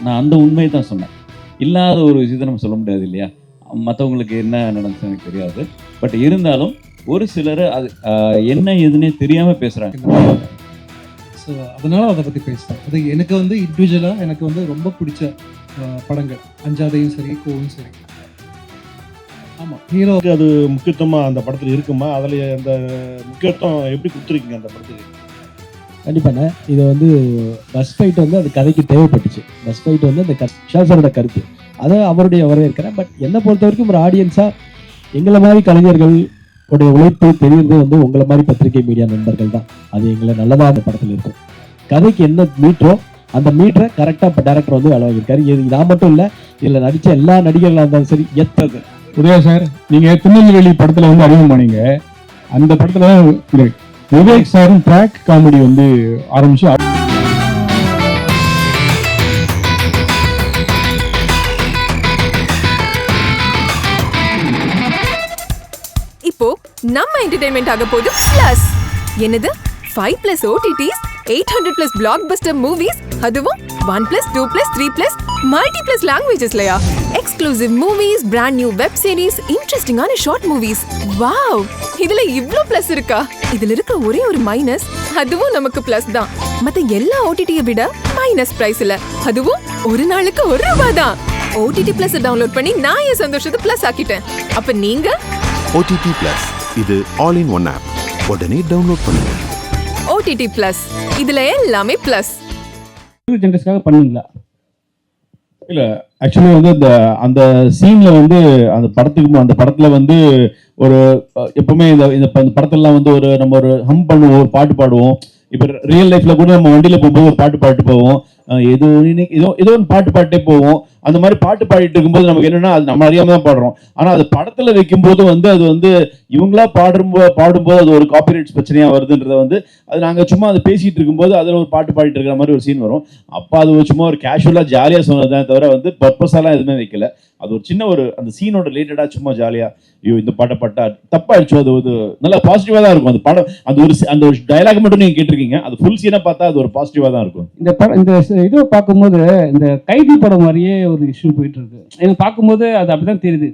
நான் அந்த உண்மையை தான் சொன்னேன். இல்லாத ஒரு விஷயத்தை நம்ம சொல்ல முடியாது இல்லையா? மற்றவங்களுக்கு என்ன நடந்துச்சு எனக்கு தெரியாது. பட் இருந்தாலும் ஒரு சிலர் அது என்ன ஏதுன்னே தெரியாமல் பேசுகிறாங்க. ஸோ அதனால் அதை பற்றி பேசுகிறேன். அது எனக்கு வந்து இண்டிவிஜுவலாக எனக்கு வந்து ரொம்ப பிடிச்ச படங்கள். அஞ்சாதையும் சரி, கோவும் சரி. ஆமாம், ஹீரோவுக்கு அது முக்கியத்துவமாக அந்த படத்தில் இருக்குமா? அதில் அந்த முக்கியத்துவம் எப்படி கொடுத்துருக்கீங்க அந்த படத்துக்கு? கண்டிப்பாண்ணே. இது வந்து பஸ் ஃபைட் வந்து அது கதைக்கு தேவைப்பட்டுச்சு. பஸ் ஃபைட் வந்து அந்த ஷாஃபரோட கருத்து, அதை அவருடைய வரவேற்கிறேன். பட் என்னை பொறுத்த வரைக்கும் ஒரு ஆடியன்ஸாக எங்களை மாதிரி கலைஞர்கள் உடைய உழைப்பு தெரியுறது வந்து உங்களை மாதிரி பத்திரிகை மீடியா நண்பர்கள் தான். அது எங்களை நல்லதாக அந்த படத்தில் இருக்கும். கதைக்கு என்ன மீட்டரோ அந்த மீட்டரை கரெக்டாக இப்போ டேரக்டர் வந்து வேலை வாங்கியிருக்காரு. இது நான் மட்டும் இல்லை, இதில் நடித்த எல்லா நடிகர்களாக இருந்தாலும் சரி. எத்தது உதயா சார், நீங்கள் திருநெல்வேலி படத்தில் வந்து அறிமுகமானீங்க. அந்த படத்தில் விவேக் சாரும் ட்ராக் காமெடி வந்து ஆரம்பிச்சு இப்போ நம்ம என்டர்டெயின்மெண்ட் ஆக போகுது பிளஸ். என்னது 5+ OTTs, 800+ பிளாக்பஸ்டர் மூவிஸ், அதுவும் 1+, 2+, 3+ மல்டி+ லாங்குவேஜஸ்லயா? Exclusive movies, brand new web series, இன்ட்ரெஸ்டிங்கான ஷார்ட் மூவிஸ். வாவ், இதுல இவ்ளோ பிளஸ் இருக்கா? இதுல இருக்க ஒரே ஒரு மைனஸ், அதுவும் நமக்கு பிளஸ் தான். மத்த எல்லா OTT-யை விட மைனஸ் பிரைஸ்ல, அதுவும் ஒரு நாளுக்கு ₹1 தான். OTT Plus டவுன்லோட் பண்ணி நான் என் சந்தோஷத்தை பிளஸ் ஆக்கிட்டேன். அப்ப நீங்க OTT Plus, இது ஆல் இன் ஒன் ஆப். உடனே டவுன்லோட் பண்ணுங்க. OTT Plus, இதுல எல்லாமே பிளஸ். ஜென்ரஸ்க்காக பண்ணீங்களா? இல்லை, ஆக்சுவலி வந்து அந்த சீனில் வந்து அந்த படத்தில் வந்து ஒரு எப்பவுமே இந்த படத்துலலாம் வந்து நம்ம ஒரு ஹம் பண்ணுவோம், ஒரு பாட்டு பாடுவோம். இப்போ ரியல் லைஃப்ல கூட நம்ம வண்டியில் போகும்போது ஒரு பாட்டு பாட்டு போவோம். ஏதோ ஒன்று பாட்டு பாட்டே போவோம். அந்த மாதிரி பாட்டு பாடிட்டு இருக்கும்போது நமக்கு என்னன்னா அது நம்ம அறியாம தான் பாடுறோம். ஆனால் அது படத்தில் வைக்கும்போது வந்து அது வந்து இவங்களா பாடும்போது அது ஒரு காப்பிரைட்ஸ் பிரச்சனையாக வருதுன்றத வந்து அது நாங்கள் சும்மா அதை பேசிகிட்டு இருக்கும்போது அதில் ஒரு பாட்டு பாடிட்டு இருக்கிற மாதிரி ஒரு சீன் வரும். அப்போ அது சும்மா ஒரு கேஷுவலாக ஜாலியாக சொன்னதான் தவிர வந்து பர்பஸாலாம் எதுவுமே வைக்கல. அது ஒரு சின்ன ஒரு அந்த சீனோட ரிலேட்டடாக சும்மா ஜாலியாக, ஐயோ இந்த பாட்டை பாட்டா தப்பாயிடுச்சோ, அது ஒரு நல்லா பாசிட்டிவாக தான் இருக்கும். அந்த படம் அந்த ஒரு டயலாக் மட்டும் நீங்கள் கேட்டிருக்கீங்க, அது ஃபுல் சீனாக பார்த்தா அது ஒரு பாசிட்டிவாக தான் இருக்கும். இந்த இதை பார்க்கும்போது இந்த கைதி படம் மாதிரியே ஒரு இஷ்யூ போயிட்டு இருக்கு. எனக்கு பார்க்கும்போது அது அப்படிதான் தெரியுது.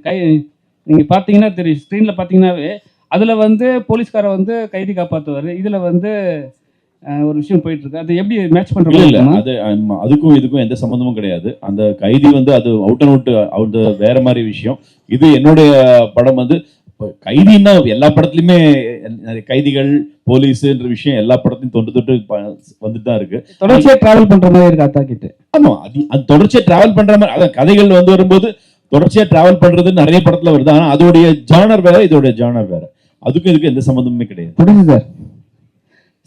நீங்கள் பார்த்தீங்கன்னா தெரியும், ஸ்க்ரீனில் பார்த்தீங்கன்னாவே அதில் வந்து போலீஸ்காரை வந்து கைதி காப்பாற்றுவார், இதில் வந்து ஒரு விஷயம் போயிட்டு இருக்கு. அது எப்படி மேட்ச் பண்றது? இல்லை, அது அதுக்கும் இதுக்கும் எந்த சம்மந்தமும் கிடையாது. அந்த கைதி வந்து அது அவுட் அண்ட் அவுட் வேற மாதிரி விஷயம். இது என்னுடைய படம் வந்து கைதின்னா எல்லா படத்துலையுமே கைதிகள் போலீஸ்ன்ற விஷயம் எல்லா படத்தையும் தொட்டு வந்துட்டு தான் இருக்கு. தொடர்ச்சியா டிராவல் பண்ற மாதிரி இருக்கு அத்தா கிட்ட. ஆமா, அது தொடர்ச்சியா டிராவல் பண்ற மாதிரி. அதான் கதைகள் வந்து வரும்போது தொடர்ச்சியா டிராவல் பண்றது நிறைய படத்துல வருது. ஆனா அதோடைய ஜானர் வேற, இதோடைய ஜானர் வேற. அதுக்கும் இதுக்கும் எந்த சம்மந்தமுமே கிடையாது. புரியுது சார்.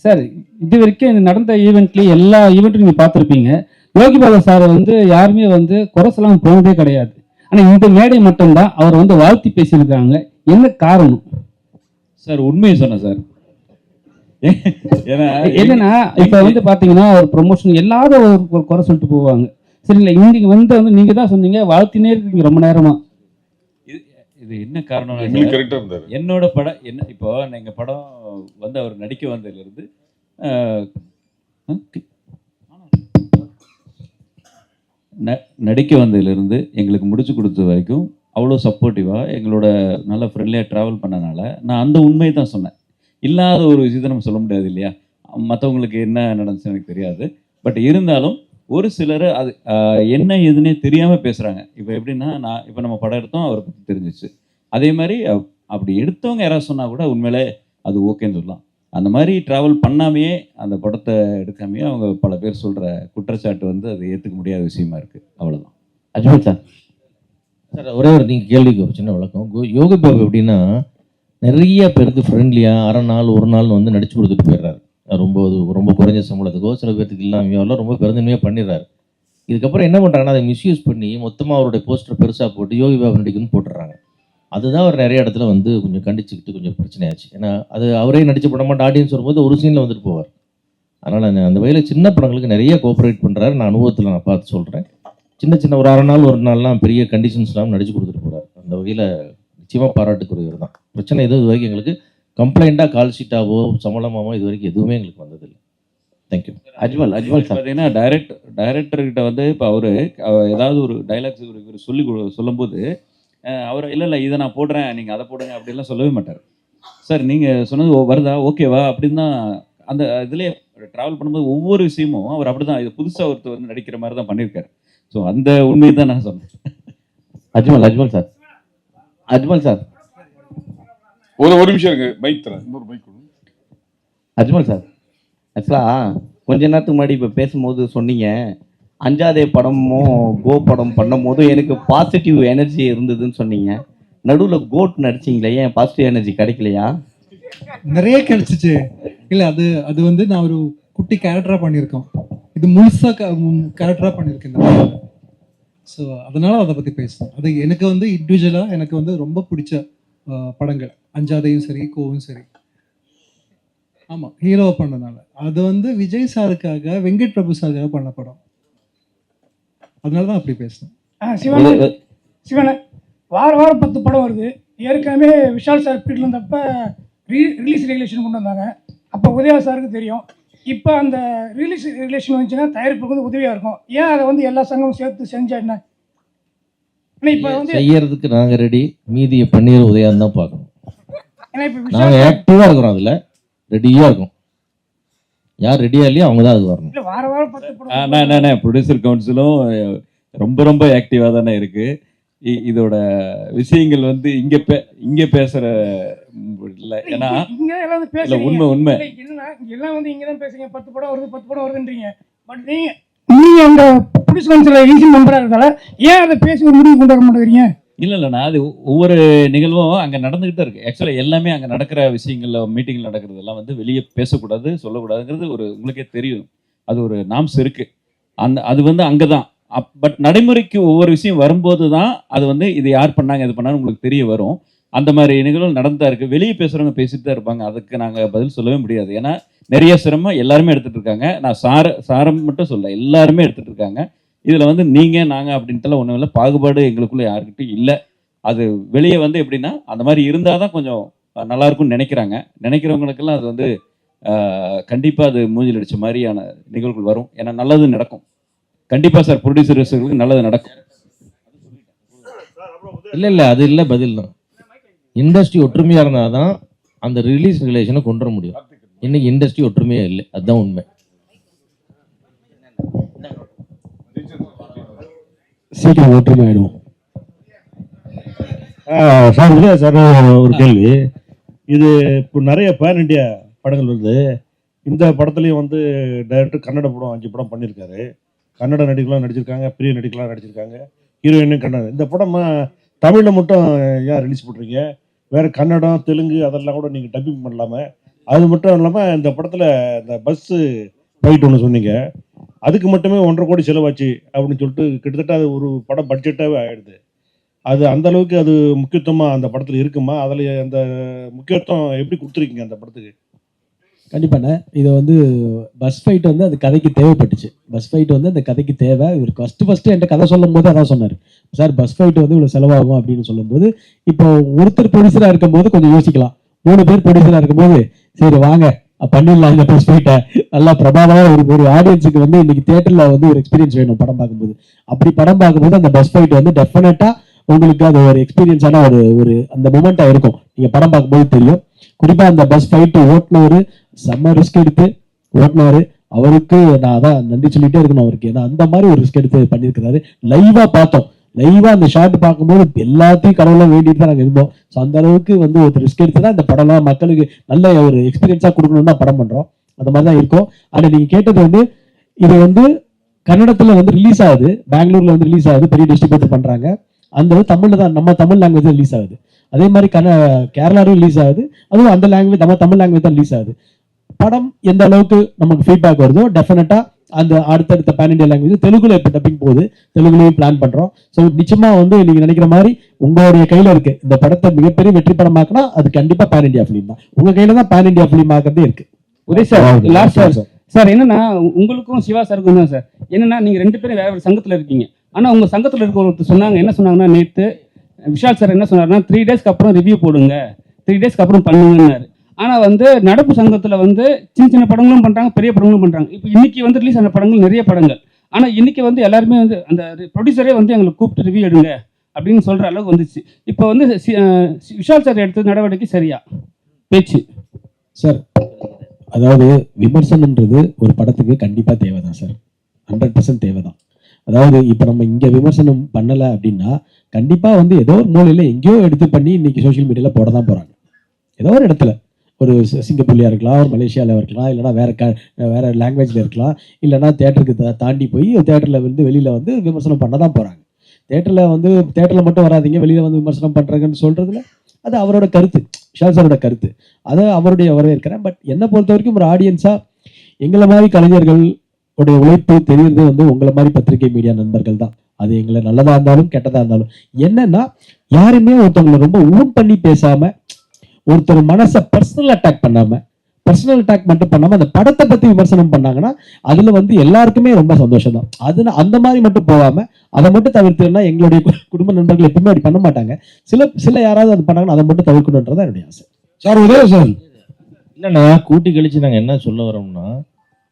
சார், இது வரைக்கும் நடந்த ஈவெண்ட்லேயே எல்லா ஈவெண்ட்டும் நீங்கள் பார்த்துருப்பீங்க. யோகி பாபா சார் வந்து யாருமே வந்து குறைசலாம் போனதே கிடையாது. ஆனால் இந்த மேடை மட்டும்தான் அவர் வந்து வாழ்த்தி பேசியிருக்காங்க. என்ன காரணம் சார்? உண்மையை சொன்னேன் சார். என்னன்னா இப்போ வந்து பார்த்தீங்கன்னா ஒரு ப்ரொமோஷன் எல்லாரும் ஒரு குறை சொல்லிட்டு போவாங்க. சரிங்களா, இங்கே வந்து நீங்கள் தான் சொன்னீங்க வாழ்த்தினே இருக்கீங்க ரொம்ப நேரமா. இது என்ன காரணம்? என்னோட படம் என்ன, இப்போ எங்கள் படம் வந்து அவர் நடிக்க வந்ததுலேருந்து எங்களுக்கு முடிச்சு கொடுத்த வரைக்கும் அவ்வளோ சப்போர்ட்டிவாக எங்களோட நல்ல ஃப்ரெண்ட்லியாக ட்ராவல் பண்ணனால நான் அந்த உண்மையை தான் சொன்னேன். இல்லாத ஒரு விஷயத்தை நம்ம சொல்ல முடியாது இல்லையா? மற்றவங்களுக்கு என்ன நடந்துச்சுன்னு எனக்கு தெரியாது. பட் இருந்தாலும் ஒரு சிலர் அது என்ன ஏதுன்னே தெரியாமல் பேசுகிறாங்க. இப்போ எப்படின்னா, இப்போ நம்ம படம் எடுத்தோம், அவரை பற்றி தெரிஞ்சிச்சு. அதே மாதிரி அப்படி எடுத்தவங்க யாராவது சொன்னால் கூட உண்மையிலே அது ஓகேன்னு சொல்லலாம். அந்த மாதிரி ட்ராவல் பண்ணாமையே அந்த படத்தை எடுக்காமையே அவங்க பல பேர் சொல்கிற குற்றச்சாட்டு வந்து அது ஏற்றுக்க முடியாத விஷயமா இருக்குது. அவ்வளோதான். அஜ்மல் சார், ஒரே ஒரு நீங்கள் கேள்விக்கு ஒரு சின்ன விளக்கம். யோகி பாபு எப்படின்னா நிறைய பேருக்கு ஃப்ரெண்ட்லியாக அரை நாள் ஒரு நாள் வந்து நடிச்சு கொடுத்துட்டு போயிடுறாரு. ரொம்ப குறைஞ்ச சம்பளத்துக்கோ சில பேருக்கு இல்லாமையோ ரொம்ப பெருந்தன்மையாக பண்ணிடுறாரு. இதுக்கப்புறம் என்ன பண்ணுறாங்கன்னா அதை மிஸ்யூஸ் பண்ணி மொத்தமாக அவருடைய போஸ்டர் பெருசாக போட்டு யோகி பாபு நடிக்கணும்னு போட்டுடுறாங்க. அதுதான் அவர் நிறைய இடத்துல வந்து கொஞ்சம் கண்டிச்சுக்கிட்டு கொஞ்சம் பிரச்சனையாச்சு. ஏன்னா அது அவரே நடிச்ச படமாட்ட ஆடியன்ஸ் வரும்போது ஒரு சீனில் வந்துட்டு போவார். அதனால் அந்த வகையில் சின்ன படங்களுக்கு நிறைய கோஆப்ரேட் பண்ணுறாரு. நான் அனுபவத்தில் நான் பார்த்து சொல்கிறேன். சின்ன ஒரு அரை நாள் ஒரு நாள்லாம் பெரிய கண்டிஷன்ஸ்லாம் நடிச்சு கொடுத்துட்டு போகிறார். அந்த வகையில் நிச்சயமாக பாராட்டுக்குரியவர் தான். பிரச்சனை எதுவும் இது வரைக்கும் எங்களுக்கு கம்ப்ளைண்ட்டாக கால் ஷீட்டாவோ சம்பளமாவோ இது வரைக்கும் எதுவுமே எங்களுக்கு வந்ததில்லை. தேங்க்யூ. அஜ்மல் சார் பார்த்தீங்கன்னா டைரக்டர்கிட்ட வந்து இப்போ அவர் ஏதாவது ஒரு டைலாக்ஸ் இவர் சொல்லும்போது அவர் இல்லை இதை நான் போடுறேன் நீங்கள் அதை போடுங்க அப்படிலாம் சொல்லவே மாட்டார். சார் நீங்கள் சொன்னது வருதா ஓகேவா அப்படின்னு தான் அந்த இதுலேயே ட்ராவல் பண்ணும்போது ஒவ்வொரு விஷயமும் அவர் அப்படி தான் இது புதுசாக ஒருத்தர் வந்து நடிக்கிற மாதிரி தான் பண்ணியிருக்காரு. ஸோ அந்த உண்மையை தான் நான் சொன்னேன். அஜ்மல் சார் ஒரு நிமிஷம் இருக்கு, பைக் தரேன், இன்னொரு பைக் கொடுங்க. அஜ்மல் சார், ஆக்சுவலாக கொஞ்ச நேரத்துக்கு முன்னாடி இப்போ பேசும்போது சொன்னீங்க, அஞ்சாதே படமும் கோ படம் பண்ணும் போதும் எனக்கு பாசிட்டிவ் எனர்ஜி இருந்ததுன்னு சொன்னீங்க. நடுவில் கோட் நடிச்சிங்களே, ஏன் பாசிட்டிவ் எனர்ஜி கிடைக்கலையா? நிறைய கிடைச்சிச்சு. இல்லை அது வந்து நான் ஒரு குட்டி கேரக்டராக பண்ணியிருக்கோம், இது முழுசாக கேரக்டராக பண்ணியிருக்கேன் இந்த படத்தில். ஸோ அதனால அதை பற்றி பேசுகிறேன். அது எனக்கு வந்து இண்டிவிஜுவலாக எனக்கு வந்து ரொம்ப பிடிச்ச படங்கள். அஞ்சாதையும் சரி, கோவும் சரி. ஆமாம், ஹீரோவை பண்ணனால அது வந்து விஜய் சாருக்காக, வெங்கட் பிரபு சாருக்காக பண்ண படம். அதனால தான் அப்படி பேசுகிறேன். சிவனை வாரம் 10 படம் வருது. ஏற்கனவே விஷால் சார் பீரியட்ல இருந்தப்ப ரிலீஸ் ரெகுலேஷன் கொண்டு வந்தாங்க. அப்போ உதயா சாருக்கு தெரியும். இப்போ அந்த ரிலீஸ் ரெகுலேஷன் வந்துச்சுன்னா தயாரிப்புக்கு வந்து உதவியாக இருக்கும். ஏன் அதை வந்து எல்லா சங்கமும் சேர்த்து செஞ்சா என்ன? இப்போ வந்து செய்யறதுக்கு நாங்கள் ரெடி, மீதியை பன்னீர் உதயான்னு தான் பார்க்கணும். ஏன்னா இப்போ நாங்கள் ஆக்டிவாக இருக்கிறோம், அதில் ரெடியாக இருக்கும். யார் ரெடியாக இல்லையோ அவங்க தான் அது வரணும். இல்லை வாரம் 10 படம். ப்ரொடியூசர் கவுன்சிலும் ரொம்ப ஆக்டிவாக தானே இருக்கு. இதோட விஷயங்கள் வந்து இங்க பேசுற இல்லை, ஏன்னா இங்கே எல்லாம் இல்லை உண்மை என்னன்னா எல்லாம் வந்து இங்கே தான் பேசுறீங்க. 10 படம் வருதுன்றீங்க. பட் நீங்கள் அந்த ப்ரொடியூசர் கவுன்சில் ஈஸி மெம்பராக இருந்தால ஏன் அதை பேசி ஒரு முடிவு கொண்டு வர மாட்டேங்கிறீங்க? இல்லைண்ணா, அது ஒவ்வொரு நிகழ்வும் அங்கே நடந்துகிட்டே இருக்கு. ஆக்சுவலாக எல்லாமே அங்கே நடக்கிற விஷயங்கள்ல, மீட்டிங்கில் நடக்கிறதெல்லாம் வந்து வெளியே பேசக்கூடாது, சொல்லக்கூடாதுங்கிறது ஒரு உங்களுக்கே தெரியும். அது ஒரு நாம்ஸ் இருக்கு. அது வந்து அங்கே தான். பட் நடைமுறைக்கு ஒவ்வொரு விஷயம் வரும்போது தான் அது வந்து இது யார் பண்ணாங்க, இது பண்ணாங்க உங்களுக்கு தெரிய வரும். அந்த மாதிரி நிகழ்வுகள் நடந்தா இருக்கு. வெளியே பேசுறவங்க பேசிட்டு தான் இருப்பாங்க. அதுக்கு நாங்கள் பதில் சொல்லவே முடியாது. ஏன்னா நிறைய சிரமம் எல்லாருமே எடுத்துட்டு இருக்காங்க. நான் சாரம் மட்டும் சொல்ல, எல்லாருமே எடுத்துட்டு இருக்காங்க. இதில் வந்து நீங்கள் நாங்கள் அப்படின்ட்டுலாம் ஒன்றும் இல்லை, பாகுபாடு எங்களுக்குள்ள யாருக்கிட்டையும் இல்லை. அது வெளியே வந்து எப்படின்னா அந்த மாதிரி இருந்தால் தான் கொஞ்சம் நல்லா இருக்கும்னு நினைக்கிறவங்களுக்கெல்லாம் அது வந்து கண்டிப்பாக அது மூஞ்சில் அடித்த மாதிரியான நிகழ்வுகள் வரும். ஏன்னா நல்லது நடக்கும் கண்டிப்பாக சார். ப்ரொடியூசர்களுக்கு நல்லது நடக்கும். இல்லை அது இல்லை, பதில் தான். இண்டஸ்ட்ரி ஒற்றுமையாக இருந்தால் தான் அந்த ரிலீஸ் ரிலேஷனை கொண்டு வர முடியும். இன்னைக்கு இண்டஸ்ட்ரி ஒற்றுமையாக இல்லை, அதுதான் உண்மை. சீக்கிரம் ஒற்றுமை ஆயிடுவோம். சார் விஜயா சார், ஒரு கேள்வி. இது இப்போ நிறைய பேன் இண்டியா படங்கள் வருது. இந்த படத்துலையும் வந்து டைரக்டர் கன்னட படம் 5 படம் பண்ணியிருக்காரு. கன்னட நடிகலாம் நடிச்சிருக்காங்க, பெரிய நடிகலாம் நடிச்சிருக்காங்க, ஹீரோயினும் கன்னடம். இந்த படம் தமிழில் மட்டும் ஏன் ரிலீஸ் பண்ணுறீங்க? வேறு கன்னடம், தெலுங்கு அதெல்லாம் கூட நீங்கள் டப்பிங் பண்ணலாமல். அது மட்டும் இல்லாமல் இந்த படத்தில் இந்த பஸ்ஸு ஃபைட் ஒன்று சொன்னீங்க, அதுக்கு மட்டுமே 1.5 கோடி செலவாச்சு அப்படின்னு சொல்லிட்டு கிட்டத்தட்ட அது ஒரு படம் பட்ஜெட்டாகவே ஆகிடுது. அது அந்த அளவுக்கு அது முக்கியத்துவமாக அந்த படத்தில் இருக்குமா? அதில் அந்த முக்கியத்துவம் எப்படி கொடுத்துருக்கீங்க அந்த படத்துக்கு? கண்டிப்பாண்ணே. இதை வந்து பஸ் ஃபைட் வந்து அது கதைக்கு தேவைப்பட்டுச்சு. பஸ் ஃபைட் வந்து அந்த கதைக்கு தேவை. இவர் ஃபஸ்ட்டு என்கிட்ட கதை சொல்லும் போது அதான் சொன்னார், சார் பஸ் ஃபைட் வந்து இவ்வளோ செலவாகும் அப்படின்னு சொல்லும்போது, இப்போ ஒருத்தர் ப்ரொடியூசராக இருக்கும்போது கொஞ்சம் யோசிக்கலாம். 3 பேர் ப்ரொடியூசராக இருக்கும்போது சரி வாங்க பண்ணிடலாம் இந்த பஸ் ஃபைட்டை, நல்லா பிரபாவமாக ஒரு ஆடியன்ஸுக்கு வந்து இன்னைக்கு தியேட்டரில் வந்து ஒரு எக்ஸ்பீரியன்ஸ் வேணும் படம் பார்க்கும்போது. அப்படி படம் பார்க்கும்போது அந்த பஸ் ஃபைட் வந்து டெஃபினட்டாக உங்களுக்கு அது ஒரு எக்ஸ்பீரியன்ஸான ஒரு அந்த மூமெண்ட்டாக இருக்கும். நீங்கள் படம் பார்க்கும்போது தெரியும். குறிப்பாக அந்த பஸ் ஃபைட்டு ஓட்டுனவர் செம்ம ரிஸ்க் எடுத்து ஓட்டினாரு. அவருக்கு நான் அதான் நன்றி சொல்லிட்டே இருக்கணும் அவருக்கு. ஏன்னா அந்த மாதிரி ஒரு ரிஸ்க் எடுத்து பண்ணியிருக்கிறாரு. லைவாக பார்த்தோம். லைவாக அந்த ஷாட் பார்க்கும்போது எல்லாத்தையும் கடவுளாக வேண்டிட்டு தான் நாங்கள் இருந்தோம். ஸோ அந்த அளவுக்கு வந்து ஒரு ரிஸ்க் எடுத்து தான் இந்த படம்லாம் மக்களுக்கு நல்ல ஒரு எக்ஸ்பீரியன்ஸாக கொடுக்கணும்னு தான் படம் பண்ணுறோம். அந்த மாதிரி தான் இருக்கும். ஆனால் நீங்கள் கேட்டது வந்து இது வந்து கன்னடத்தில் வந்து ரிலீஸ் ஆகுது, பெங்களூரில் வந்து ரிலீஸ் ஆகுது, பெரிய டிஸ்ட்ரிபியூட்டர் பண்ணுறாங்க. அந்த தமிழில் தான், நம்ம தமிழ் லாங்குவேஜ் தான் ரிலீஸ் ஆகுது. அதே மாதிரி கேரளாவும் ரிலீஸ் ஆகுது, அதுவும் அந்த லாங்குவேஜ் நம்ம தமிழ் லாங்குவேஜ் தான் ரிலீஸ் ஆகுது. படம் எந்த அளவுக்கு நமக்கு ஃபீட்பேக் வருதோ டெஃபினட்டா அந்த அடுத்தடுத்த பேன் இண்டியா லாங்குவேஜ் தெலுங்குல இப்போ டப்பிங் போகுது, தெலுங்குலையும் பிளான் பண்றோம். ஸோ நிச்சயமா வந்து நீங்க நினைக்கிற மாதிரி உங்களுடைய கையில இருக்கு. இந்த படத்தை மிகப்பெரிய வெற்றி படமாக்கினா அது கண்டிப்பா பேன் இண்டியா ஃபிலிம் தான். உங்க கையில தான் பேன் இண்டியா ஃபிலிம் ஆகிறதே இருக்கு. உதய் சார், லாஸ்ட் சார் என்னன்னா உங்களுக்கும் சிவா சாருக்கும் தான் சார் என்னன்னா, நீங்க 2 பேரும் வேற ஒரு சங்கத்துல இருக்கீங்க. ஆனா உங்க சங்கத்துல இருக்க ஒருத்தர் சொன்னாங்க, என்ன சொன்னாங்கன்னா, நேற்று விஷால் சார் என்ன சொன்னாருன்னா 3 டேஸ்க்கு அப்புறம் ரிவ்யூ போடுங்க, 3 டேஸ்க்கு அப்புறம் பண்ணுங்கன்னாரு. ஆனால் வந்து நடப்பு சங்கத்தில் வந்து சின்ன சின்ன படங்களும் பண்ணுறாங்க, பெரிய படங்களும் பண்ணுறாங்க. இப்போ இன்னைக்கு வந்து ரிலீஸ் ஆன படங்கள் நிறைய படங்கள். ஆனால் இன்னைக்கு வந்து எல்லாருமே வந்து அந்த ப்ரொடியூசரே வந்து எங்களை கூப்பிட்டு ரிவ்யூ எடுங்க அப்படின்னு சொல்கிற அளவுக்கு வந்துச்சு. இப்போ வந்து விஷால் சார் எடுத்த நடவடிக்கை சரியா பேச்சு சார்? அதாவது விமர்சனம்ன்றது ஒரு படத்துக்கு கண்டிப்பாக தேவை தான் சார், 100% தேவை தான். அதாவது இப்போ நம்ம இங்கே விமர்சனம் பண்ணலை அப்படின்னா கண்டிப்பாக வந்து ஏதோ ஒரு மூலையில் எங்கேயோ எடுத்து பண்ணி இன்னைக்கு சோஷியல் மீடியாவில் போட தான் போகிறாங்க. ஏதோ ஒரு இடத்துல ஒரு சிங்கப்பூர்லையாக இருக்கலாம், ஒரு மலேசியாவில் இருக்கலாம், இல்லைனா வேறு லாங்குவேஜில் இருக்கலாம், இல்லைனா தேட்டருக்கு தாண்டி போய் தேட்டரில் வந்து வெளியில் வந்து விமர்சனம் பண்ண தான் போகிறாங்க. தேட்டரில் மட்டும் வராதிங்க, வெளியில் வந்து விமர்சனம் பண்ணுறாங்கன்னு சொல்கிறதுல அது அவரோட கருத்து, விஷால் சாரோட கருத்து, அதை அவருடைய வரவேற்கிறேன். பட் என்னை பொறுத்த வரைக்கும் ஒரு ஆடியன்ஸாக எங்களை மாதிரி கலைஞர்கள் உடைய உழைப்பு தெரியுறது வந்து உங்களை மாதிரி பத்திரிகை மீடியா நண்பர்கள் தான். அது எங்களை நல்லதாக இருந்தாலும் கெட்டதாக இருந்தாலும் என்னன்னா, யாருமே ஒருத்தவங்களை ரொம்ப ஊன் பண்ணி பேசாம, ஒருத்தர் மனசை பர்சனல் அட்டாக் மட்டும் பண்ணாம அந்த படத்தை பத்தி விமர்சனம் பண்ணாங்கன்னா அதுல வந்து எல்லாருக்குமே ரொம்ப சந்தோஷம் தான். அது அந்த மாதிரி மட்டும் போகாம அதை மட்டும் தவிர்த்துனா எங்களுடைய குடும்ப நண்பர்கள் எப்பவுமே அப்படி பண்ண மாட்டாங்க. சில யாராவது அது பண்ணாங்கன்னா அதை மட்டும் தவிர்க்கணுன்றதான் என்னுடைய ஆசை. சார் உதய சார் இல்லைண்ணா, கூட்டி கழிச்சு நாங்கள் என்ன சொல்ல வரோம்னா,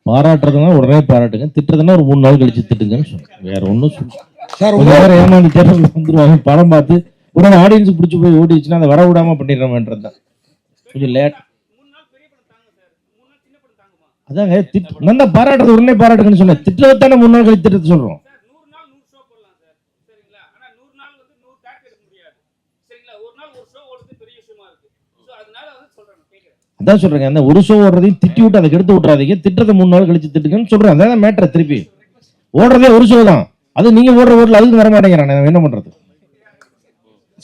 பாராட்டுறதுனா உடனே பாராட்டுங்க, திட்டுறதுன்னா ஒரு 3 நாள் கழிச்சு திட்டுங்கன்னு சொல்லுங்க. வேற ஒன்றும் சொல்லுங்க சார். ஏமாந்து தேட்டருக்கு வந்துருவாங்க, படம் பார்த்து ஒரு ஆடியன்ஸுக்கு பிடிச்சி போய் ஓடிச்சுன்னா அதை வர விடாம பண்ணிடுறோம்ன்றது தான் கொஞ்சம் லேட். அதாங்க நல்லா பாராட்டுறது உடனே பாராட்டுங்கன்னு சொன்னேன். திட்டத்தானே 3 நாள் கழிச்சு திட்டத்தை சொல்றோம். அதான் சொல்றேங்க, அந்த ஒரு ஷோ ஓடுறதையும் திட்டி விட்டு அதை கெடுத்து விட்டுறாதீங்க, திட்டத்தை 3 நாள் கழிச்சு திட்டுங்கன்னு சொல்றேன். அதான் மேட்டர். திருப்பி ஓடுறதே ஒரு ஷோ தான், அது நீங்க ஓடுற ஓட்டல அதுக்கு வர மாட்டேங்கிறான், என்ன பண்றது?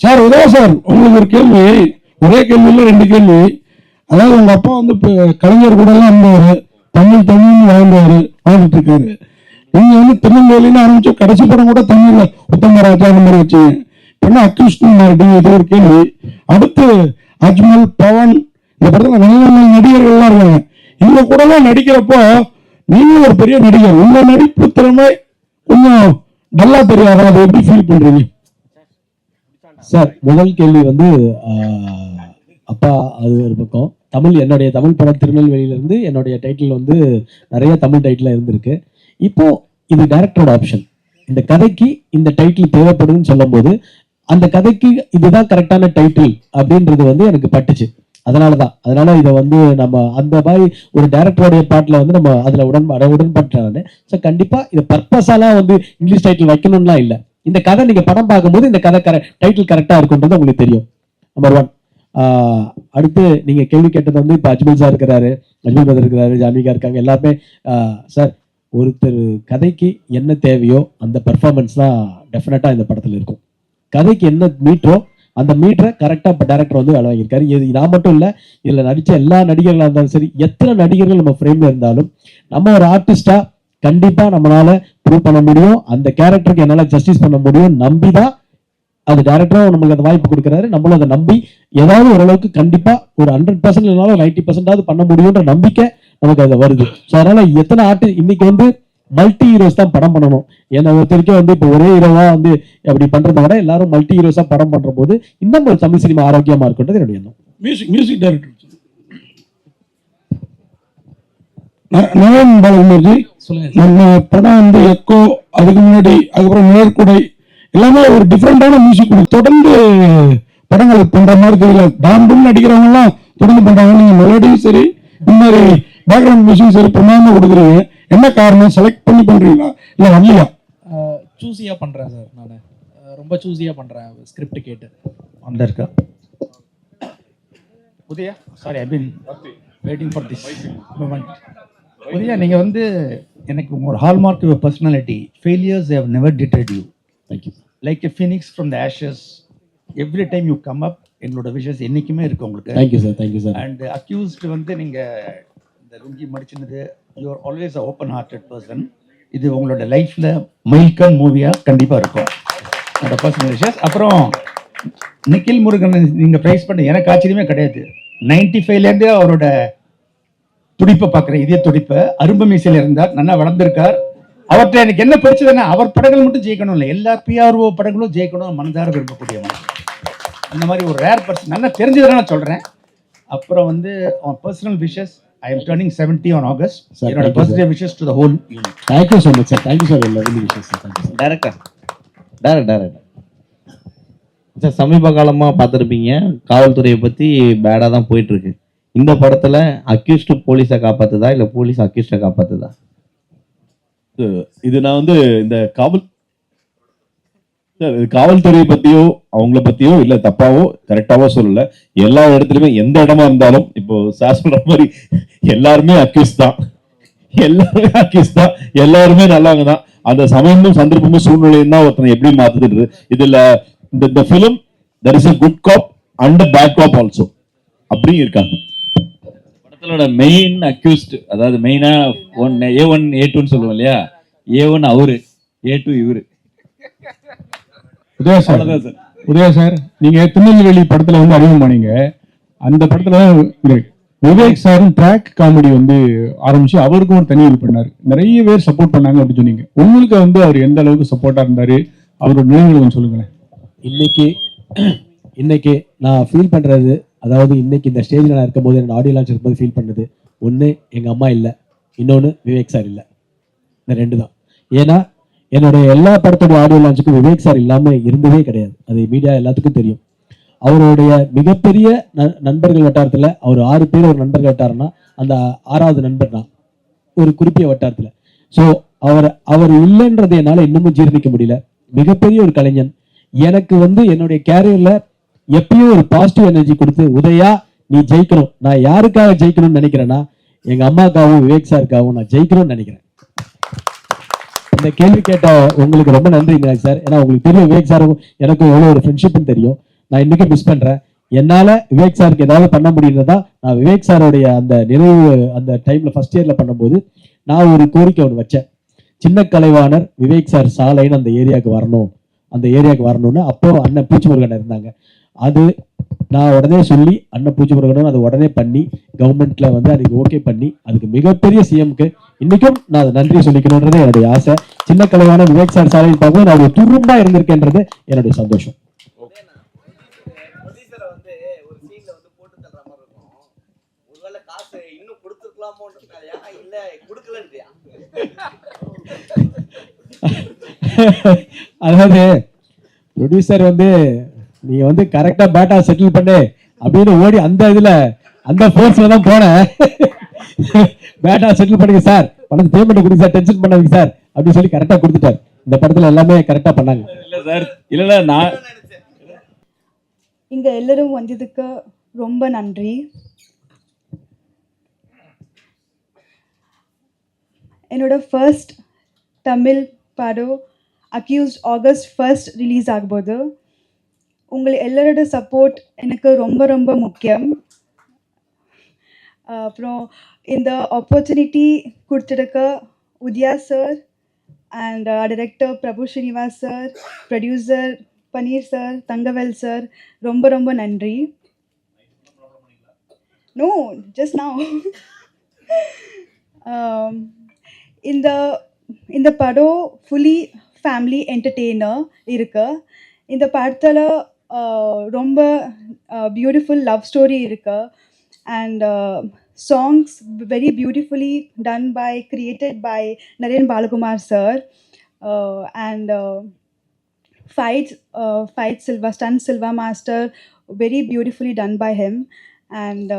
சார் உதய சார், உங்களுக்கு ஒரு கேள்வி, ஒரே கேள்வியில் 2 கேள்வி. அதாவது உங்க அப்பா வந்து கலைஞர் கூட எல்லாம் இருந்தவர், தமிழ்னு வாழ்ந்துட்டு இருக்காரு. நீங்க வந்து திருநெல்வேலின்னு ஆரம்பிச்சு கடைசி படம் கூட தமிழ்ல உத்தமராஜா அந்த மாதிரி வச்சீங்க. என்ன அக்யூஸ்ட் மாறிட்டீங்க? இது ஒரு கேள்வி. அடுத்து அஜ்மல், பவன், இந்த படத்துல நல்ல நல்ல நடிகர்கள்லாம் இருக்காங்க. இவங்க கூட எல்லாம் நடிக்கிறப்போ நீங்க ஒரு பெரிய நடிகர், உங்க நடிப்பு திறமை கொஞ்சம் நல்லா தெரியாத, அதை எப்படி ஃபீல் பண்றீங்க சார்? முதல் கேள்வி வந்து அப்பா அது ஒரு பக்கம். என்னுடைய தமிழ் படம் திருநெல்வேலியிலிருந்து என்னுடைய டைட்டில் வந்து நிறைய தமிழ் டைட்டில் இருந்திருக்கு. இப்போ இது டைரக்டரோட ஆப்ஷன். இந்த கதைக்கு இந்த டைட்டில் தேவைப்படுதுன்னு சொல்லும் போது அந்த கதைக்கு இதுதான் கரெக்டான டைட்டில் அப்படின்றது வந்து எனக்கு பட்டுச்சு. அதனால இதை வந்து நம்ம அந்த மாதிரி ஒரு டைரக்டருடைய பாட்டில் வந்து நம்ம அதில் உடன்பட்டானே. ஸோ கண்டிப்பா இதை பர்பஸாலாம் வந்து இங்கிலீஷ் டைட்டில் வைக்கணும்லாம் இல்லை. இந்த கதை நீங்க படம் பார்க்கும்போது இந்த கதை டைட்டில் கரெக்டா இருக்குன்றது உங்களுக்கு தெரியும். நம்பர் 1. அடுத்து நீங்க கேள்வி கேட்டது வந்து இப்போ அஜ்மல் சார் இருக்கிறாரு, அஜ்மல் பிரதர் இருக்கிறாரு, ஜான்விகா இருக்காங்க, எல்லாமே. சார், ஒருத்தர் கதைக்கு என்ன தேவையோ அந்த பெர்ஃபார்மன்ஸ் தான் டெஃபினட்டா இந்த படத்துல இருக்கும். கதைக்கு என்ன மீட்டரோ அந்த மீட்டரை கரெக்டா இப்போ டைரக்டர் வந்து வேலை வாங்கியிருக்காரு. இது நான் மட்டும் இல்லை, இதுல நடிச்ச எல்லா நடிகர்களாக இருந்தாலும் சரி, எத்தனை நடிகர்கள் நம்ம ஃப்ரேம்ல இருந்தாலும் நம்ம ஒரு ஆர்டிஸ்டா கண்டிப்பா நம்மளால ப்ரூவ் பண்ண முடியும், அந்த கேரக்டருக்கு என்னால ஜஸ்டிஸ் பண்ண முடியும். நம்பிதான் அது டைரக்டரும் நம்மளுக்கு அந்த வாய்ப்பு கொடுக்குறாரு. நம்மளும் அதை நம்பி ஏதாவது ஓரளவுக்கு கண்டிப்பா ஒரு 100% இல்லைனாலும் 90% பண்ண முடியும்ன்ற நம்பிக்கை நமக்கு அது வருது. ஸோ அதனால எத்தனை இன்னைக்கு வந்து மல்டி ஹீரோஸ் தான் படம் பண்ணணும். ஏன்னா ஒருத்தருக்கே வந்து இப்போ ஒரே ஹீரோவா வந்து அப்படி பண்றதை விட எல்லாரும் மல்டி ஹீரோஸா படம் பண்ற போது இன்னும் ஒரு தமிழ் சினிமா ஆரோக்கியமா இருக்குன்றது என்னுடைய எண்ணம். மியூசிக் டைரக்டர் நவீன் பாலகுமார்ஜி, நம்ம படம் வந்து எக்கோ, அதுக்கு முன்னாடி அதுக்கப்புறம் நேர்குடை எல்லாமே ஒரு டிஃப்ரெண்டான மியூசிக் தொடர்ந்து படங்கள் பண்ற மாதிரி தெரியல. டாம்புன்னு நடிக்கிறவங்க எல்லாம் தொடர்ந்து பண்றாங்க. நீங்க மெலடியும் சரி, இந்த மாதிரி பேக்ரவுண்ட் மியூசிக் சரி பிரமாதமா கொடுக்குறீங்க. என்ன காரணம்? செலக்ட் பண்ணி பண்றீங்களா இல்ல வரலையா? சூஸியா பண்றேன் சார். நான் ரொம்ப சூஸியா பண்றேன். ஸ்கிரிப்ட் கேட்டு அந்த இருக்கா Udhaya, sorry I been waiting for this moment. Udhaya, நீங்க வந்து எனக்கு உங்களோட hallmark your personality. Failures have never deterred you. Thank you. Like a phoenix from the ashes, every time you come up. எங்களோட விஷஸ் என்னைக்குமே இருக்கு உங்களுக்கு. Thank you sir. Thank you sir. And accused வந்து நீங்க இந்த லுங்கி மடிச்சினது, you are always a open hearted person. இது உங்களோட லைஃப்ல மைல்கன் மூவியா கண்டிப்பா இருக்கும். என்னோட பர்சனல் விஷஸ். அப்புறம் நிக்கில் முருகன் நீங்க பிரைஸ் பண்ண எனக்கு ஆச்சரியமே கிடையாது. 95லேருந்து அவரோட துடிப்பை பார்க்குறேன், இதே துடிப்பை. அரும்பு மீசையில் இருந்தார், நல்லா வளர்ந்துருக்கார். அவர்கிட்ட எனக்கு என்ன பிடிச்சதுன்னா, அவர் படங்கள் மட்டும் ஜெயிக்கணும் இல்லை, எல்லா பிஆர்ஓ படங்களும் ஜெயிக்கணும் மனதார விரும்பக்கூடியவன். அந்த மாதிரி ஒரு ரேர் பர்சன். நல்லா தெரிஞ்சதுனால சொல்கிறேன். அப்புறம் வந்து personal wishes I am turning 70 on August. Sir, என்னோட thank you, birthday wishes to the whole unit. Thank you so much sir, thank you sir. Lovely விஷயம் sir, thank you sir. Director sir, சமீப காலமாக பார்த்துருப்பீங்க காவல்துறையை பற்றி பேடாக தான் போயிட்டுருக்கு. இந்த படத்தில் அக்யூஸ்டு போலீஸை காப்பாற்றுதா இல்லை போலீஸ் அக்யூஸ்டை காப்பாற்றுதா? இது நான் வந்து இந்த காவல்துறையை பத்தியோ அவங்கள பத்தியோ இல்ல தப்பாவோ கரெக்டாவோ சொல்லல. எல்லா இடத்துலயுமே எந்த இடமா இருந்தாலும் இப்போ சார் சொல்ற மாதிரி எல்லாருமே அக்யூஸ் தான், எல்லாருமே நல்லவங்க தான். அந்த சமயமும் சந்தர்ப்பமும் சூழ்நிலையும் தான் ஒருத்தனை எப்படி மாத்துது. இதுல இந்த film there is a good cop and a bad cop also அப்படியும் இருக்காங்க. படத்தோட மெயின் அக்யூஸ்ட், அதாவது மெயினா A1 A2ன்னு சொல்லுவோம் இல்லையா, A1 அவரு, A2 இவரு. உதயா சார், நீங்க திருநெல்வேலி படத்துல வந்து அறிமுகமானீங்க. அந்த படத்துல விவேக் சாரும் ட்ராக் காமெடி வந்து ஆரம்பிச்சு அவருக்கும் ஒரு தனி இது பண்ணாரு, நிறைய பேர் சப்போர்ட் பண்ணாங்க அப்படின்னு சொன்னீங்க. உங்களுக்கு வந்து அவர் எந்த அளவுக்கு சப்போர்ட்டா இருந்தாரு, அவரோட நினைவுகளை கொஞ்சம் சொல்லுங்களேன். இன்னைக்கு நான் ஃபீல் பண்றது, அதாவது இன்னைக்கு இந்த ஸ்டேஜில் நான் இருக்கும்போது, என்னோட ஆடியோ லான்ச் இருக்கும்போது ஃபீல் பண்ணது, ஒன்று எங்கள் அம்மா இல்லை, இன்னொன்று விவேக் சார் இல்லை. இந்த ரெண்டு தான். ஏன்னா என்னுடைய எல்லா படத்தோட ஆடியோ லான்ச்சுக்கும் விவேக் சார் இல்லாமல் இருந்ததே கிடையாது. அது மீடியா எல்லாத்துக்கும் தெரியும். அவருடைய மிகப்பெரிய நண்பர்கள் வட்டாரத்தில் அவர் 6 பேர் ஒரு நண்பர்கள் வட்டாரம்னா அந்த 6வது நண்பர் தான் ஒரு குறிப்பிட்ட வட்டாரத்தில். ஸோ அவர் இல்லைன்றது என்னால் இன்னமும் ஜீர்ணிக்க முடியல. மிகப்பெரிய ஒரு கலைஞன். எனக்கு வந்து என்னுடைய கேரியர்ல எப்பயும் ஒரு பாசிட்டிவ் எனர்ஜி கொடுத்து, உதயா நீ ஜெயிக்கணும், நான் யாருக்காக ஜெயிக்கணும்னு நினைக்கிறேன்னா எங்க அம்மாக்காகவும் விவேக் சாருக்காகவும் நான் ஜெயிக்கணும்னு நினைக்கிறேன். இந்த கேள்வி கேட்ட உங்களுக்கு ரொம்ப நன்றி சார். ஏன்னா உங்களுக்கு தெரியும் விவேக் சாருக்கும் எனக்கும் எவ்வளோ ஒரு ஃப்ரெண்ட்ஷிப்னு தெரியும். நான் இன்னைக்கு மிஸ் பண்றேன். என்னால விவேக் சாருக்கு ஏதாவது பண்ண முடியுறதா, நான் விவேக் சாரோடைய அந்த நினைவு அந்த டைம்ல ஃபர்ஸ்ட் இயர்ல பண்ணும்போது நான் ஒரு கோரிக்கை ஒன்று வச்சேன். சின்ன கலைவாணர் விவேக் சார் சாலைன்னு அந்த ஏரியாவுக்கு வரணும்னு. அப்போ அண்ணன் பூச்சிமுருகன் இருந்தாங்க. அது நான் உடனே சொல்லி அண்ணன் பூச்சிமுருகனும் அதை உடனே பண்ணி கவர்மெண்ட்ல வந்து அதுக்கு ஓகே பண்ணி அதுக்கு மிகப்பெரிய சிஎம்க்கு இன்னைக்கும் நான் அதை நன்றி சொல்லிக்கணும்ன்றது என்னுடைய ஆசை. சின்ன கலைவாணர் விவேக் சார் சாலைன்னு பார்க்கும்போது நான் ஒரு துரும்பா இருந்திருக்கேன்றது என்னுடைய சந்தோஷம். அதாவது ப்ரொடியூசர் வந்து நீங்க வந்து கரெக்டா பேட்டா செட்டில் பண்ணு அப்படின்னு ஓடி அந்த ஃபோர்ஸ்ல தான் போனேன். பேட்டா செட்டில் பண்ணுங்க சார், பணம் பேமெண்ட் கொடுங்க சார், டென்ஷன் பண்ணாதீங்க சார் அப்படின்னு சொல்லி கரெக்டா கொடுத்துட்டார். இந்த படத்துல எல்லாமே கரெக்டா பண்ணாங்க. இல்ல சார், இல்ல நான் இங்க எல்லாரும் வந்ததுக்கு ரொம்ப நன்றி. என்னோட ஃபர்ஸ்ட் தமிழ் படம் அக்யூஸ்ட் ஆகஸ்ட் 1 ரிலீஸ் ஆகும்போது உங்களை எல்லாரோட சப்போர்ட் எனக்கு ரொம்ப ரொம்ப முக்கியம். அப்புறம் இந்த ஆப்பர்ச்சுனிட்டி கொடுத்துருக்க Udaya sir and director Prabhu Srinivas sir, producer Panneer sir, Thangavel sir, ரொம்ப ரொம்ப நன்றி. நோ ஜஸ்ட் நவ் இந்த படம் ஃபுல்லி ஃபேமிலி என்டர்டெய்னர் இருக்கு. இந்த படத்தில் ரொம்ப பியூட்டிஃபுல் லவ் ஸ்டோரி இருக்கு and songs very beautifully done by created by Naren Balakumar sir and fight stunt Silva master very beautifully done by him and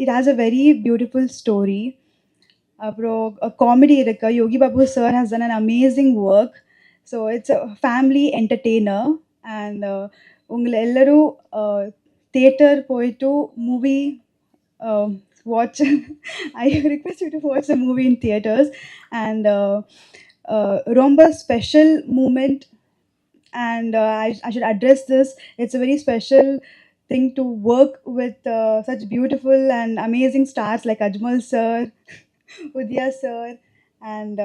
it has a very beautiful story. A comedy irukka, Yogi Babu sir has done an amazing work, so it's a family entertainer and ungala ellaru theater poitu movie watch. I request you to watch the movie in theaters and romba special moment and I should address this. It's a very special thing to work with such beautiful and amazing stars like Ajmal sir, Udaya sir and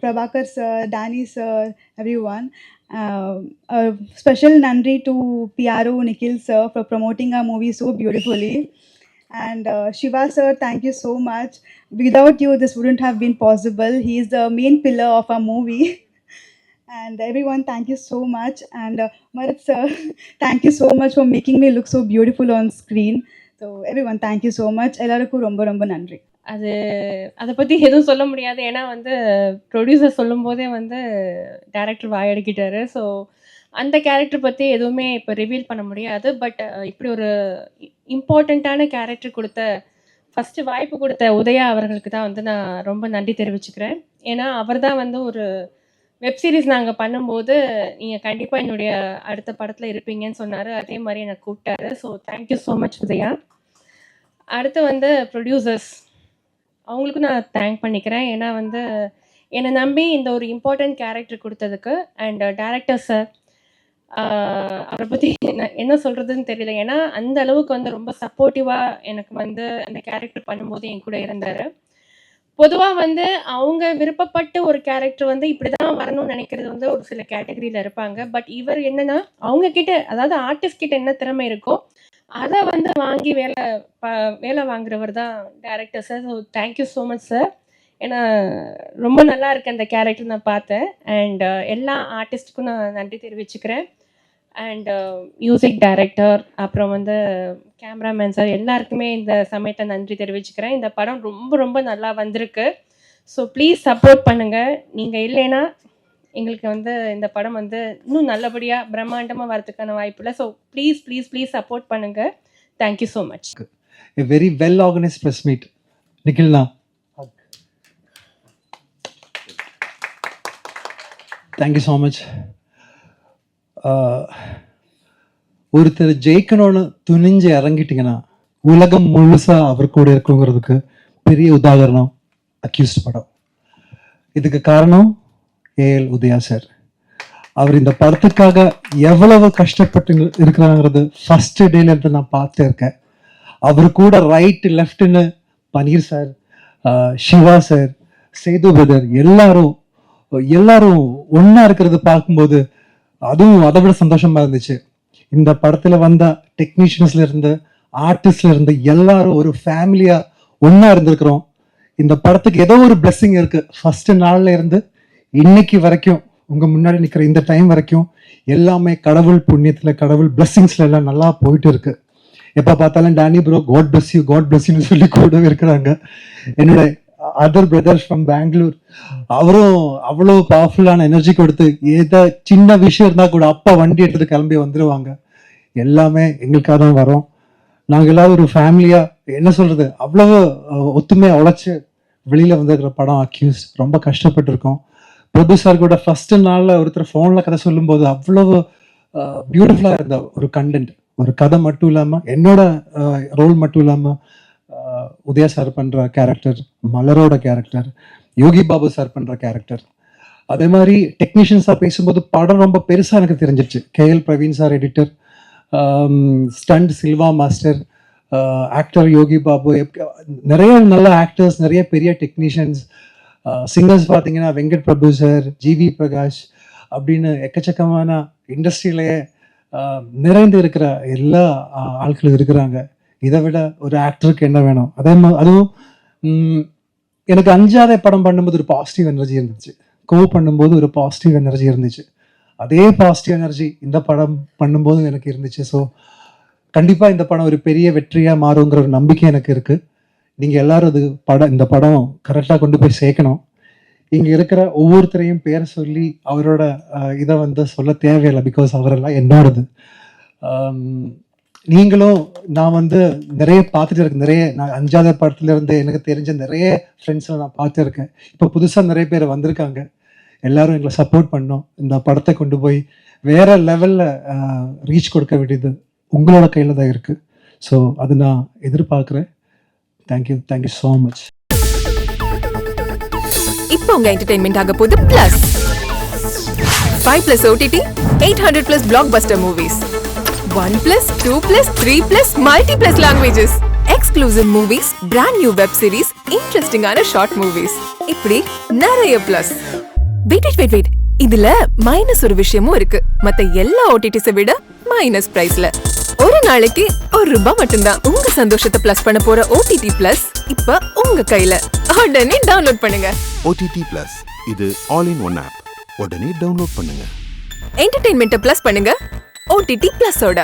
Prabhakar sir, Danny sir, everyone. A special nandri to PRO Nikhil sir for promoting our movie so beautifully. And Shiva sir, thank you so much. Without you, this wouldn't have been possible. He is the main pillar of our movie. And everyone, thank you so much. And Marat sir, thank you so much for making me look so beautiful on screen. So everyone, thank you so much. எல்லாருக்கும் ரொம்ப ரொம்ப நன்றி. அதை பற்றி எதுவும் சொல்ல முடியாது. ஏன்னா வந்து ப்ரொடியூசர் சொல்லும்போதே வந்து டைரக்டர் வாயடிக்கிட்டாரு. ஸோ அந்த கேரக்டர் பற்றி எதுவுமே இப்போ ரிவீல் பண்ண முடியாது. பட் இப்படி ஒரு இம்பார்ட்டண்ட்டான கேரக்டர் கொடுத்த ஃபஸ்ட்டு வாய்ப்பு கொடுத்த உதயா அவர்களுக்கு தான் வந்து நான் ரொம்ப நன்றி தெரிவிச்சுக்கிறேன். ஏன்னா அவர் தான் வந்து ஒரு வெப் சீரிஸ் நாங்கள் பண்ணும்போது நீங்கள் கண்டிப்பாக என்னுடைய அடுத்த படத்தில் இருப்பீங்கன்னு சொன்னார். அதே மாதிரி என்னை கூப்பிட்டாரு. So thank you so much Udaya. அடுத்து வந்து ப்ரொடியூசர்ஸ், அவங்களுக்கும் நான் தேங்க் பண்ணிக்கிறேன். ஏன்னா வந்து என்னை நம்பி இந்த ஒரு இம்பார்ட்டண்ட் கேரக்டர் கொடுத்ததுக்கு. அண்ட் டைரக்டர் சார், அவரை பற்றி நான் என்ன சொல்கிறதுன்னு தெரியல. ஏன்னா அந்த அளவுக்கு வந்து ரொம்ப சப்போர்ட்டிவாக எனக்கு வந்து அந்த கேரக்டர் பண்ணும்போது என் கூட இருந்தார். பொதுவாக வந்து அவங்க விருப்பப்பட்டு ஒரு கேரக்டர் வந்து இப்படி தான் வரணும்னு நினைக்கிறது வந்து ஒரு சில கேட்டகரியில் இருப்பாங்க. பட் இவர் என்னென்னா அவங்கக்கிட்ட, அதாவது ஆர்டிஸ்ட் கிட்ட என்ன திறமை இருக்கோ அதை வந்து வாங்கி வேலை வாங்குறவர் தான் director sir. So thank you so much sir. ஏன்னா ரொம்ப நல்லா இருக்கு அந்த கேரக்டர் நான் பார்த்தேன். அண்ட் எல்லா ஆர்டிஸ்ட்டுக்கும் நான் நன்றி தெரிவிச்சுக்கிறேன். அண்ட் மியூசிக் டைரக்டர், அப்புறம் வந்து கேமராமேன் சார், எல்லாருக்குமே இந்த சமயத்தை நன்றி தெரிவிச்சுக்கிறேன். இந்த படம் ரொம்ப ரொம்ப நல்லா வந்திருக்கு. ஸோ ப்ளீஸ் சப்போர்ட் பண்ணுங்கள். நீங்கள் இல்லைன்னா எங்களுக்கு வந்து இந்த படம் வந்து இன்னும் நல்லபடியாக பிரம்மாண்டமாக வரதுக்கான வாய்ப்பு இல்லை. So please please please support பண்ணுங்கள். Thank you so much. A very well organized press meet. Nikhilna. Thank you so much. ஒருத்தர் ஜெயிக்கணும்னு துணிஞ்சு இறங்கிட்டீங்கன்னா உலகம் முழுசா அவர் கூட இருக்குங்கிறதுக்கு பெரிய உதாரணம் அக்யூஸ்ட் படம். இதுக்கு காரணம் ஏஎல் உதயா சார். அவர் இந்த படத்துக்காக எவ்வளவு கஷ்டப்பட்டு இருக்கிறாங்கிறது ஃபர்ஸ்ட் டேல இருந்து நான் பார்த்து இருக்கேன். அவர் கூட ரைட் லெஃப்ட்னு Paneer sir, Siva sir, Sethu brother எல்லாரும் ஒன்னா இருக்கிறது பார்க்கும்போது அதுவும் அதை விட சந்தோஷமா இருந்துச்சு. இந்த படத்துல வந்த டெக்னீஷியன்ஸ்ல இருந்து ஆர்டிஸ்ட்ல இருந்து எல்லாரும் ஒரு ஃபேமிலியா ஒன்னா இருந்திருக்கிறோம். இந்த படத்துக்கு ஏதோ ஒரு பிளெஸிங் இருக்கு. ஃபர்ஸ்ட் நாள்ல இருந்து இன்னைக்கு வரைக்கும் உங்க முன்னாடி நிக்கிற இந்த டைம் வரைக்கும் எல்லாமே கடவுள் புண்ணியத்துல, கடவுள் பிளெஸிங்ஸ்ல எல்லாம் நல்லா போயிட்டு இருக்கு. எப்ப பார்த்தாலும் டேனி ப்ரோ காட் பிளஸ் யூன்னு சொல்லி கூடவே இருக்கிறாங்க. என்னோட அதர் பிரதர்ஸ் ஃப்ரம் பெங்களூர், அவரும் அவ்வளோ பவர்ஃபுல்லான எனர்ஜி கொடுத்து ஏதோ சின்ன விஷயம் இருந்தால் கூட அப்பா வண்டி எடுத்துட்டு கிளம்பி வந்துடுவாங்க. எல்லாமே எங்களுக்காக தான் வரோம். நாங்கள் எல்லாரும் ஒரு ஃபேமிலியா என்ன சொல்றது, அவ்வளவு ஒத்துமையா உழைச்சு வெளியில வந்திருக்கிற படம் அக்யூஸ். ரொம்ப கஷ்டப்பட்டிருக்கோம். ப்ரொடியூசர் கூட ஃபர்ஸ்ட் நாள்ல ஒருத்தர் ஃபோன்ல கதை சொல்லும்போது அவ்வளவு பியூட்டிஃபுல்லா இருந்த ஒரு கண்டென்ட், ஒரு கதை மட்டும் இல்லாம என்னோட ரோல் மட்டும் இல்லாம உதயா சார் பண்ற கேரக்டர், மலரோட கேரக்டர், யோகி பாபு சார் பண்ற கேரக்டர், அதே மாதிரி டெக்னீஷியன்ஸா பேசும்போது படம் ரொம்ப பெருசா எனக்கு தெரிஞ்சிருச்சு. KL Praveen sir editor, stunt Silva master, actor Yogi Babu, நிறைய நல்ல ஆக்டர்ஸ், நிறைய பெரிய டெக்னீஷியன்ஸ், சிங்கர்ஸ் பார்த்தீங்கன்னா வெங்கட் பிரபு சார், ஜிவி பிரகாஷ் அப்படின்னு எக்கச்சக்கமான இண்டஸ்ட்ரியிலேயே நிறைந்து இருக்கிற எல்லா ஆட்களும் இருக்கிறாங்க. இதை விட ஒரு ஆக்டருக்கு என்ன வேணும்? அதே மாதிரி அதுவும் எனக்கு அஞ்சாதே படம் பண்ணும்போது ஒரு பாசிட்டிவ் எனர்ஜி இருந்துச்சு, பண்ணும்போது ஒரு பாசிட்டிவ் எனர்ஜி இருந்துச்சு. அதே பாசிட்டிவ் எனர்ஜி இந்த படம் பண்ணும்போது எனக்கு இருந்துச்சு. ஸோ கண்டிப்பாக இந்த படம் ஒரு பெரிய வெற்றியாக மாறுங்கிற ஒரு நம்பிக்கை எனக்கு இருக்குது. நீங்கள் எல்லாரும் இந்த படம் கரெக்டாக கொண்டு போய் சேர்க்கணும். இங்கே இருக்கிற ஒவ்வொருத்தரையும் பேரை சொல்லி அவரோட இதை வந்து சொல்ல தேவையில்லை, பிகாஸ் அவரெல்லாம் என்னோடது. நீங்களும் நான் வந்து நிறைய பார்த்துட்டு இருக்கேன். நிறைய நான் அஞ்சாவது படத்துல இருந்து எனக்கு தெரிஞ்ச நிறைய ஃப்ரெண்ட்ஸ்லாம் நான் பார்த்துருக்கேன். இப்போ புதுசாக நிறைய பேர் வந்திருக்காங்க. எல்லாரும் எங்களை சப்போர்ட் பண்ணோம். இந்த படத்தை கொண்டு போய் வேற லெவலில் ரீச் கொடுக்க வேண்டியது உங்களோட கையில் தான் இருக்குது. ஸோ அது நான் எதிர்பார்க்குறேன். Thank you so much. இப்போ உங்க என்டர்டெயின்மெண்ட் ஆக போகுது plus 5+ OTT 800+ blockbuster movies 1+, 2+, 3+, multi+ languages, exclusive movies, brand new web series, interesting-ஆன short movies. இப்படி நிறைய பிளஸ். வெயிட் இதுல மைனஸ் ஒரு விஷயமும் இருக்கு. மத்த எல்லா ஓடிடிஸை விட மைனஸ் பிரைஸ்ல ஒரு நாளைக்கு ₹1 மட்டும்தான். உங்க சந்தோஷத்தை பிளஸ் பண்ண போற OTT பிளஸ் இப்ப உங்க கையில. உடனே டவுன்லோட் பண்ணுங்க. OTT Plus, இது all in one app. உடனே டவுன்லோட் பண்ணுங்க. என்டர்டெயின்மெண்ட்டை ப்ளஸ் பண்ணுங்க OTT Plus ஓட.